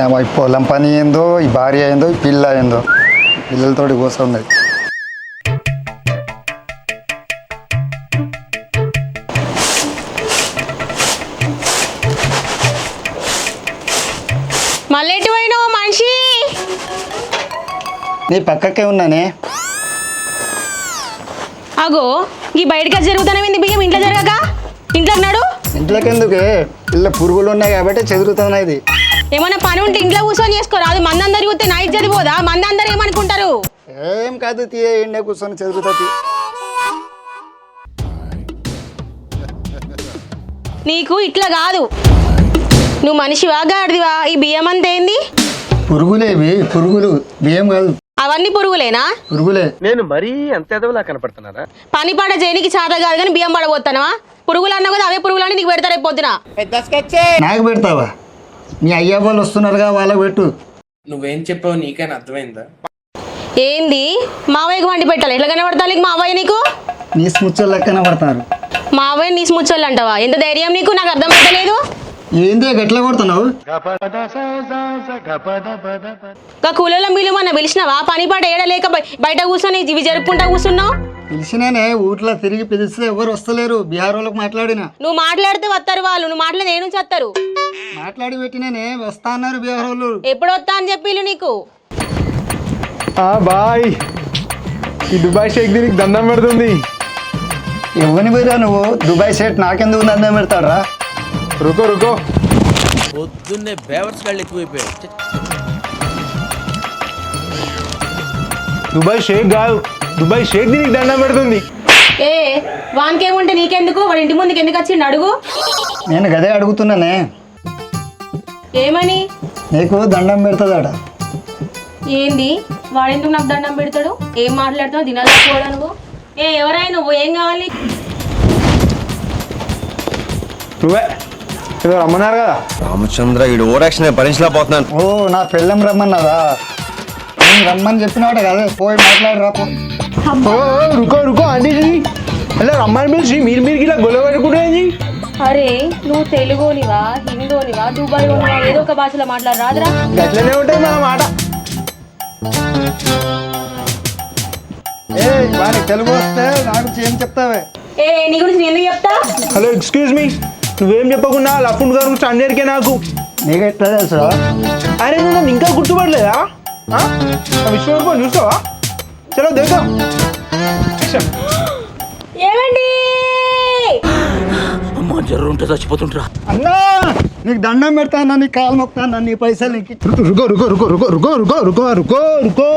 ఈ పొలం పని ఏందో, ఈ భార్య ఏందో, ఈ పిల్ల ఏందో, పిల్లలతోటి కోసం ఉన్నది. మళ్ళీ ఎటు పోయినావు మనిషి? నీ పక్కకే ఉన్నానే. అగో ఈ బయటకి జరుగుతానేమింది బియ్యం ఇంట్లో జరగక ఇంట్లోకి నాడు. ఇంట్లోకి ఎందుకే, పిల్ల పురుగులు ఉన్నాయి కాబట్టి చెదురుతున్నాయి. ఇది ఏమన్నా పని ఉంటే ఇంట్లో కూర్చొని చేసుకోరాదు. మందందరు చూస్తే నా ఇజ్జతి పోదా? మందందరూ ఏమనుకుంటారు? ఏం కాదు, తీయ ఎండే కూర్చొని చెదురుతుంది. నీకు ఇట్లా కాదు, నువ్వు మనిషివా గాడిదివా? ఈ బియ్యం అంతా ఏంది? పురుగులేవి, పురుగులు, బియ్యం కాదు. అవన్నీ పురుగులేనా? పురుగులే. నేను మరీ అంత ఎదవలా కనపడుతున్నారా? పని పాట చేయనికి చేత కాదు కానీ బియ్యం పడబోతానవా? పురుగులు అన్నా కదా, అవే పురుగులని నీకు పెడతారు పొద్దున. నాకు పెడతావా? మీ అయ్య వాళ్ళు వస్తున్నారుగా, వాళ్ళకి పెట్టు. నువ్వేం చెప్పావు నీకైనా అర్థమైందా? ఏంది మావయ్యకి వండి పెట్టాలి? ఎట్లా కనబడతాలి మావయ్య నీకు? నీ స్ముచ్చలు లెక్కన పడతారు. మావయ్య నీ ముచ్చోళ్ళు అంటావా? ఎంత ధైర్యం నీకు? నాకు అర్థం అవుతలేదు. ఏంది గట్ల కొడుతున్నావు? ఇంకా కూలలో మీలు మన పిలిచినావా? పని పాట ఏడలేక బయట కూర్చొని ఇవి జరుపుకుంటా కూర్చున్నావు. పిలిచినానే, ఊట్లో తిరిగి పిలిస్తే ఎవరు వస్తలేరు. బీహార్ వాళ్ళకి మాట్లాడినా. నువ్వు మాట్లాడితే వస్తారు వాళ్ళు, నువ్వు మాట్లాడితే నేను వస్తారు. మాట్లాడి పెట్టినానే, వస్తా అన్నారు బీహార్ వాళ్ళు. ఎప్పుడు వస్తా అని చెప్పిళ్ళు నీకు? బాయ్, ఈ దుబాయ్ షేక్ దీనికి దండం పెడుతుంది. ఎవరిని పోయిరా నువ్వు? దుబాయ్ షేట్ నాకెందుకు దండం పెడతాడరా? రుకో రుకో, పొద్దున్నే బేవర్స్ గాళ్ళు ఎక్కువైపోయాయి. దుబాయ్ షేక్ కాదు, దుబాయ్ షేక్ దీనికి దండం పెడుతుంది. ఏ వానికేముంటే నీకెందుకు? వాడి ఇంటి ముందుకు ఎందుకు వచ్చిండు అడుగు. నేను గదే అడుగుతున్నానే. ఏమని? నీకు దండం పెడతాదట. ఏంది వాడెందుకు నాకు దండం పెడతాడు? ఏం మాట్లాడుతావు? దినాలు కూడా నువ్వు. ఏ ఎవరైనా నువ్వు, ఏం కావాలి? నువ్వే ఏదో రమ్మన్నారు కదా. రామచంద్ర, ఈ ఓవరాక్షన్ భరించలేకపోతున్నాను. ఓ, నా పెళ్ళం రమ్మన్నదా? నేను రమ్మని చెప్పినావాట కదా, పోయి మాట్లాడి రాపో. రుకో రుకో అంటే అలా రమ్మని పిలిచి మీరు ఇలా గొడవ పెట్టుకుంటే. అరే నువ్వు తెలుగునివా, హిందూనివా, దుబాయ్నివా? ఏదో ఒక భాషలో మాట్లాడు రాదురా? గట్లనే ఉంటుంది మన మాట. ఏ వానికి తెలుగు వస్తే నాకు ఏం చెప్తావే? ఏ నీ గురించి నేను చెప్తా. హలో, ఎక్స్క్యూజ్ మీ, నువ్వేం చెప్పకుండా లఫుండ్ గారు స్టాండర్డ్కే నాకు. నీకు ఎట్లా తెలుసా? అరే నువ్వు నన్ను ఇంకా గుర్తుపడలేదా? విశ్వరూపం చూస్తావా? చలో దేఖా. ఏమండి? అమ్మా జర్రు ఉంటే చచ్చిపోతుంటరా. అన్నా, నీకు దండం పెడతాను, నీ కాలు మొక్తాను, నీ పైసలు నీకు. రుకో రుకో రుకో రుకో రుకో రుకో రుకో రుకో రుకో.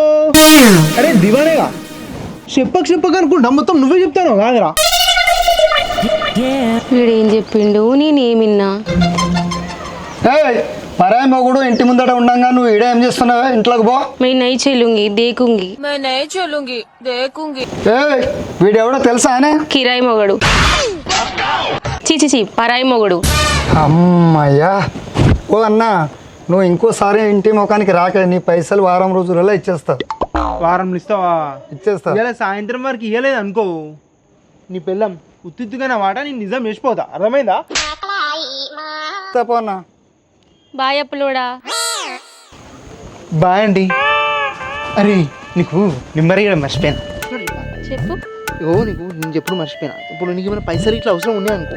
అరే దివానేగా, చెప్పక అనుకుంటా మొత్తం నువ్వే చెప్తాను కాదురా. వీడేం చెప్పిండు? నేనేమిన్నా? పరాయి మొగుడు ఇంటి ముందట ఉండగా నువ్వు ఈడ ఏం చేస్తున్నావే? ఇంట్లోకి పో. मैं नहीं चलूंगी, देखूंगी. मैं नहीं चलूंगी, देखूंगी. వీడెవడో తెలుసా అనే? కిరాయి మొగడు. చీ పరాయి మొగడు. అమ్మయ్యా. ఓ అన్నా, నువ్వు ఇంకోసారి ఇంటి ముఖానికి రాకే, నీ పైసలు వారం రోజులలో ఇచ్చేస్తా. వారంలో ఇస్తావా? ఇచ్చేస్తా. ఇలా సాయంత్రం వరకు ఇవ్వలేదు అనుకో, నీ పిల్లం ఉత్తుగా మాట నేను నిజం చేసిపోతా. అర్థమైందా? తప్పన్నా. బాయ్ అప్పులోడా. బాయ్ అండి. అరే నీకు నెంబర్ ఇవ్వడం మర్చిపోయాను. చెప్పు. నీకు నేను చెప్పుడు మర్చిపోయినా. ఇప్పుడు నీకు ఏమైనా పైసలు ఇట్లా అవసరం ఉన్నాయి అనుకో,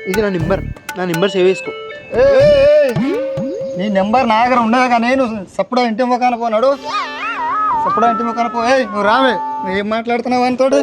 ఇది నా నెంబర్ సేవ్ చేసుకో. నీ నెంబర్ నా దగ్గర ఉండదు కానీ నేను సప్పుడా ఇంటి ముఖాన పోనాడు. సప్పుడా ఇంటి ముఖాన పో. నువ్వు రావే, నువ్వు ఏం మాట్లాడుతున్నావు అని తోడు?